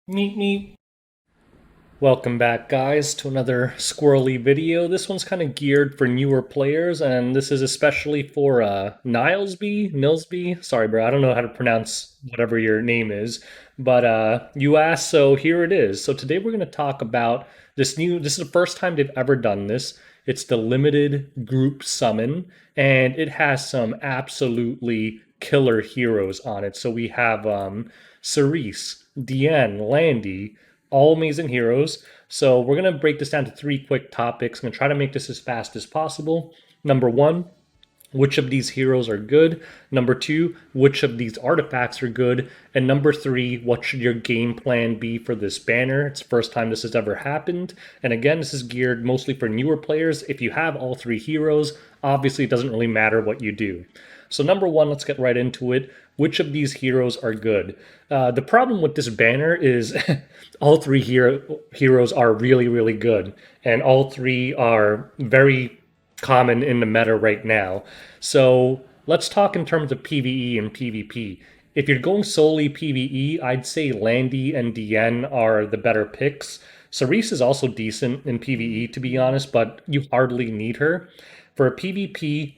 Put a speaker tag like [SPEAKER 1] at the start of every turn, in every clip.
[SPEAKER 1] Meet me. Welcome back, guys, to another squirrely video. This one's kind of geared for newer players, and this is especially for Nilsby. Sorry, bro, I don't know how to pronounce whatever your name is, but you asked, so here it is. So today we're going to talk about this new. This is the first time they've ever done this. It's the limited group summon, and it has some absolutely killer heroes on it. So we have Cerise, Diane, Landy, all amazing heroes. So we're going to break this down to three quick topics. I'm going to try to make this as fast as possible. Number one, which of these heroes are good? Number two, which of these artifacts are good? And number three, what should your game plan be for this banner? It's the first time this has ever happened. And again, this is geared mostly for newer players. If you have all three heroes, obviously it doesn't really matter what you do. So number one, let's get right into it. Which of these heroes are good? The problem with this banner is all three heroes are really, really good. And all three are very common in the meta right now. So let's talk in terms of PvE and PvP. If you're going solely PvE, I'd say Landy and Diane are the better picks. Cerise is also decent in PvE, to be honest, but you hardly need her. For PvP,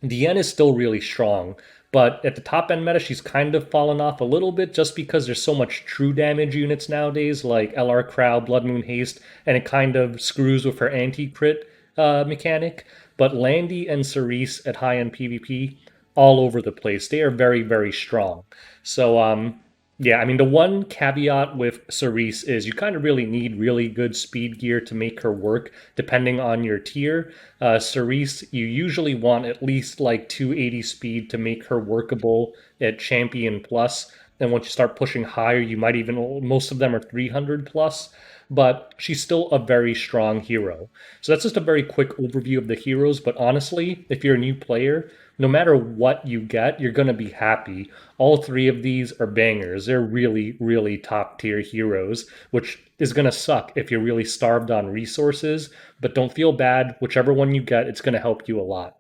[SPEAKER 1] Diane is still really strong, but at the top end meta, she's kind of fallen off a little bit just because there's so much true damage units nowadays, like LR Crow, Blood Moon Haste, and it kind of screws with her anti crit mechanic. But Landy and Cerise at high end PvP, all over the place. They are very, very strong. So, yeah, I mean, the one caveat with Cerise is you kind of really need really good speed gear to make her work, depending on your tier. Cerise, you usually want at least like 280 speed to make her workable at Champion Plus. And once you start pushing higher, you might even, most of them are 300 plus, but she's still a very strong hero. So that's just a very quick overview of the heroes. But honestly, if you're a new player, no matter what you get, you're going to be happy. All three of these are bangers. They're really, really top tier heroes, which is going to suck if you're really starved on resources. But don't feel bad. Whichever one you get, it's going to help you a lot.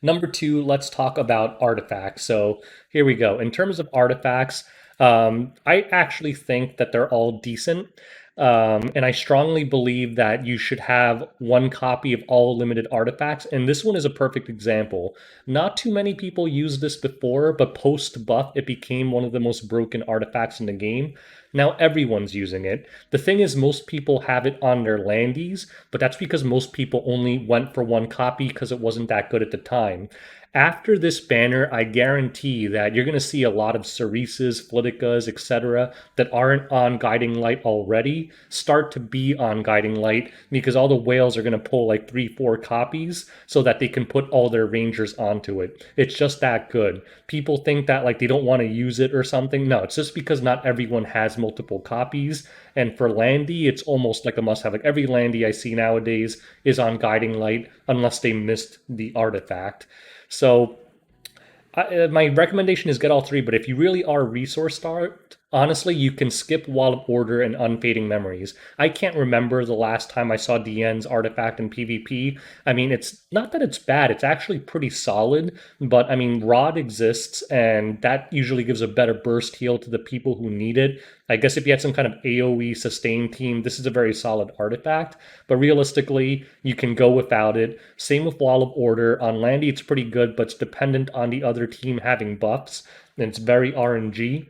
[SPEAKER 1] Number two, let's talk about artifacts. So here we go. In terms of artifacts, I actually think that they're all decent. And I strongly believe that you should have one copy of all limited artifacts. And this one is a perfect example. Not too many people used this before, but post buff, it became one of the most broken artifacts in the game. Now everyone's using it. The thing is, most people have it on their landies, but that's because most people only went for one copy because it wasn't that good at the time. After this banner, I guarantee that you're going to see a lot of Cerises, Fliticas, etc. that aren't on Guiding Light already start to be on Guiding Light because all the whales are going to pull like 3, 4 copies so that they can put all their rangers onto it. It's just that good. People think that like they don't want to use it or something. No, it's just because not everyone has multiple copies. And for Landy, it's almost like a must have. Like every Landy I see nowadays is on Guiding Light unless they missed the artifact. So my recommendation is get all three, but if you really are resource starved, honestly, you can skip Wall of Order and Unfading Memories. I can't remember the last time I saw Diane's artifact in PvP. I mean, it's not that it's bad, it's actually pretty solid, but I mean, Rod exists, and that usually gives a better burst heal to the people who need it. I guess if you had some kind of AoE sustain team, this is a very solid artifact, but realistically, you can go without it. Same with Wall of Order. On Landy, it's pretty good, but it's dependent on the other team having buffs, and it's very RNG.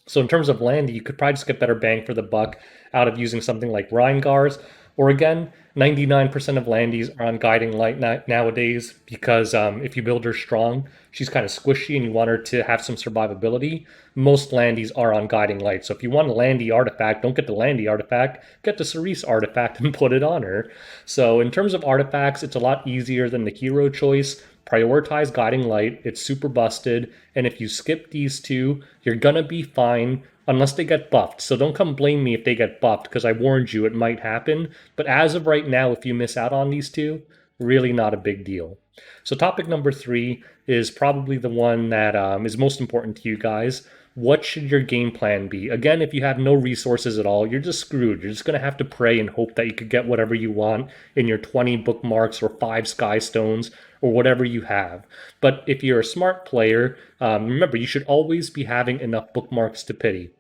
[SPEAKER 1] So in terms of Landy, you could probably just get better bang for the buck out of using something like Rheingars. Or again, 99% of Landies are on Guiding Light nowadays because if you build her strong, she's kind of squishy and you want her to have some survivability. Most Landies are on Guiding Light. So if you want a Landy artifact, don't get the Landy artifact, get the Cerise artifact and put it on her. So in terms of artifacts, it's a lot easier than the hero choice. Prioritize Guiding Light. It's super busted. And if you skip these two, you're going to be fine unless they get buffed. So don't come blame me if they get buffed because I warned you it might happen. But as of right now, if you miss out on these two, really not a big deal. So topic number three is probably the one that is most important to you guys. What should your game plan be? Again, if you have no resources at all, you're just screwed. You're just going to have to pray and hope that you could get whatever you want in your 20 bookmarks or 5 sky stones or whatever you have. But if you're a smart player, remember, you should always be having enough bookmarks to pity.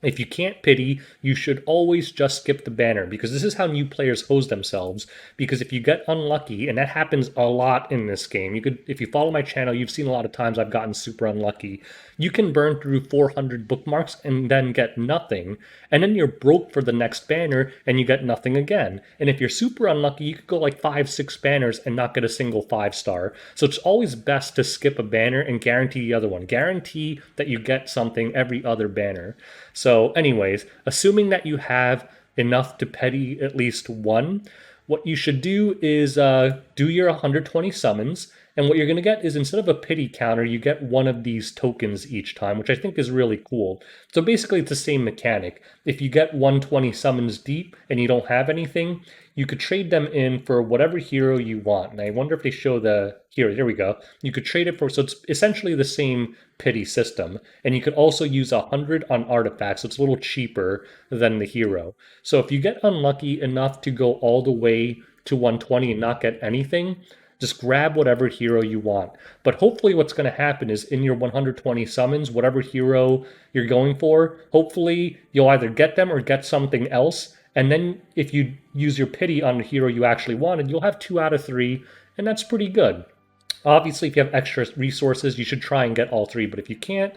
[SPEAKER 1] If you can't pity, you should always just skip the banner, because this is how new players hose themselves. Because if you get unlucky, and that happens a lot in this game, if you follow my channel, you've seen a lot of times I've gotten super unlucky. You can burn through 400 bookmarks and then get nothing, and then you're broke for the next banner and you get nothing again. And if you're super unlucky, you could go like 5, 6 banners and not get a single 5-star. So it's always best to skip a banner and guarantee the other one. Guarantee that you get something every other banner. So anyways, assuming that you have enough to petty at least one, what you should do is do your 120 summons, and what you're going to get is, instead of a pity counter, you get one of these tokens each time, which I think is really cool. So basically it's the same mechanic. If you get 120 summons deep and you don't have anything, you could trade them in for whatever hero you want. And I wonder if they show the hero. There we go. You could trade it for, so it's essentially the same pity system. And you could also use 100 on artifacts, so it's a little cheaper than the hero. So if you get unlucky enough to go all the way to 120 and not get anything, just grab whatever hero you want. But hopefully what's going to happen is, in your 120 summons, whatever hero you're going for, hopefully you'll either get them or get something else. And then if you use your pity on the hero you actually wanted, you'll have 2 out of 3, and that's pretty good. Obviously, if you have extra resources, you should try and get all 3. But if you can't,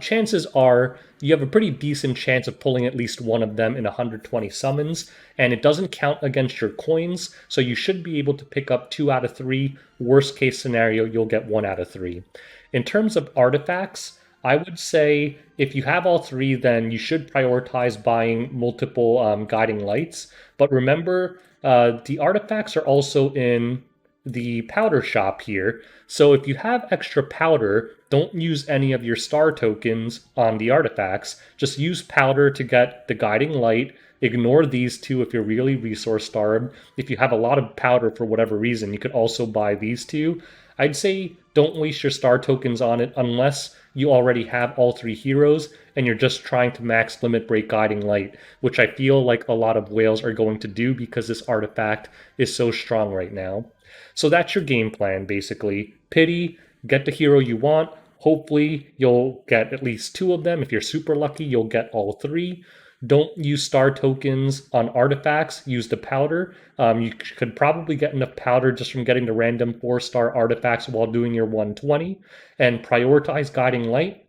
[SPEAKER 1] chances are you have a pretty decent chance of pulling at least one of them in 120 summons. And it doesn't count against your coins, so you should be able to pick up 2 out of 3. Worst case scenario, you'll get 1 out of 3. In terms of artifacts, I would say if you have all 3, then you should prioritize buying multiple guiding lights. But remember, the artifacts are also in the powder shop here. So if you have extra powder, don't use any of your star tokens on the artifacts. Just use powder to get the guiding light. Ignore these 2 if you're really resource starved. If you have a lot of powder for whatever reason, you could also buy these 2. I'd say don't waste your star tokens on it unless you already have all 3 heroes and you're just trying to max limit break guiding light, which I feel like a lot of whales are going to do because this artifact is so strong right now. So that's your game plan, basically. Pity, get the hero you want. Hopefully you'll get at least 2 of them. If you're super lucky, you'll get all 3. Don't use star tokens on artifacts. Use the powder. You could probably get enough powder just from getting the random 4-star artifacts while doing your 120. And prioritize guiding light.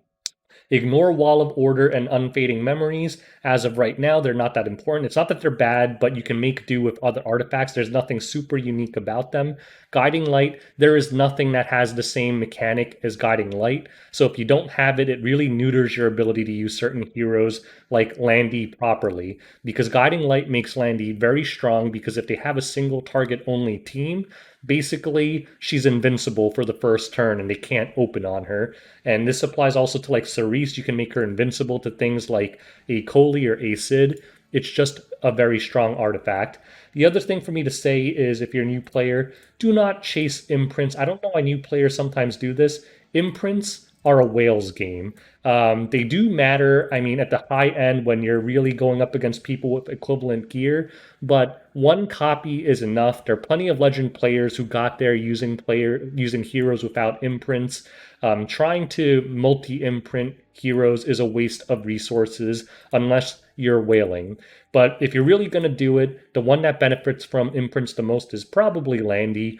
[SPEAKER 1] Ignore Wall of Order and Unfading Memories. As of right now, they're not that important. It's not that they're bad, but you can make do with other artifacts. There's nothing super unique about them. Guiding Light, there is nothing that has the same mechanic as Guiding Light. So if you don't have it, it really neuters your ability to use certain heroes like Landy properly. Because Guiding Light makes Landy very strong, because if they have a single target only team, basically she's invincible for the first turn and they can't open on her. And this applies also to like Cerise. You can make her invincible to things like a Coley or a Sid. It's just a very strong artifact. The other thing for me to say is, if you're a new player, do not chase imprints. I don't know why new players sometimes do this. Imprints are a whales game. They do matter, I mean, at the high end when you're really going up against people with equivalent gear, but 1 copy is enough. There are plenty of legend players who got there using heroes without imprints. Trying to multi-imprint heroes is a waste of resources unless you're whaling. But if you're really going to do it, the one that benefits from imprints the most is probably Landy.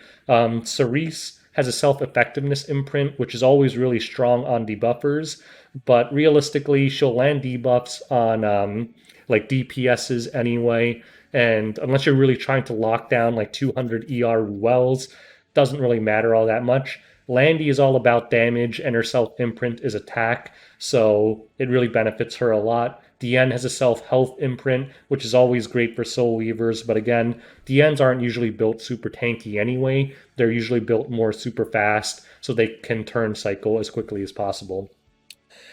[SPEAKER 1] Cerise has a self-effectiveness imprint, which is always really strong on debuffers, but realistically, she'll land debuffs on like DPSs anyway, and unless you're really trying to lock down like 200 ER wells, doesn't really matter all that much. Landy is all about damage, and her self-imprint is attack, so it really benefits her a lot. Diane has a self-health imprint, which is always great for Soul Weavers, but again, Dianes aren't usually built super tanky anyway. They're usually built more super fast, so they can turn cycle as quickly as possible.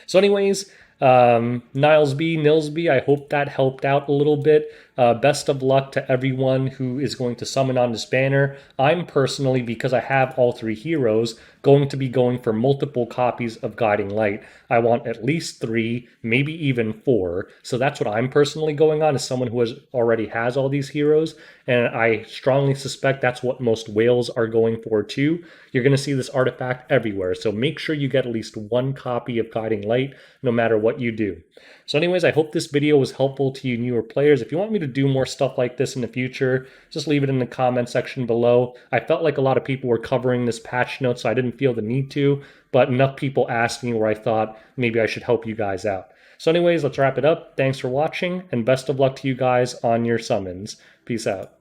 [SPEAKER 1] So anyways, Nilesby, I hope that helped out a little bit. Best of luck to everyone who is going to summon on this banner. I'm personally, because I have all 3 heroes, going to be going for multiple copies of Guiding Light. I want at least 3, maybe even 4. So that's what I'm personally going on, as someone who already has all these heroes. And I strongly suspect that's what most whales are going for too. You're going to see this artifact everywhere. So make sure you get at least 1 copy of Guiding Light, no matter what what you do. So anyways, I hope this video was helpful to you newer players. If you want me to do more stuff like this in the future, just leave it in the comment section below. I felt like a lot of people were covering this patch note, so I didn't feel the need to, but enough people asked me where I thought maybe I should help you guys out. So anyways, let's wrap it up. Thanks for watching, and best of luck to you guys on your summons. Peace out.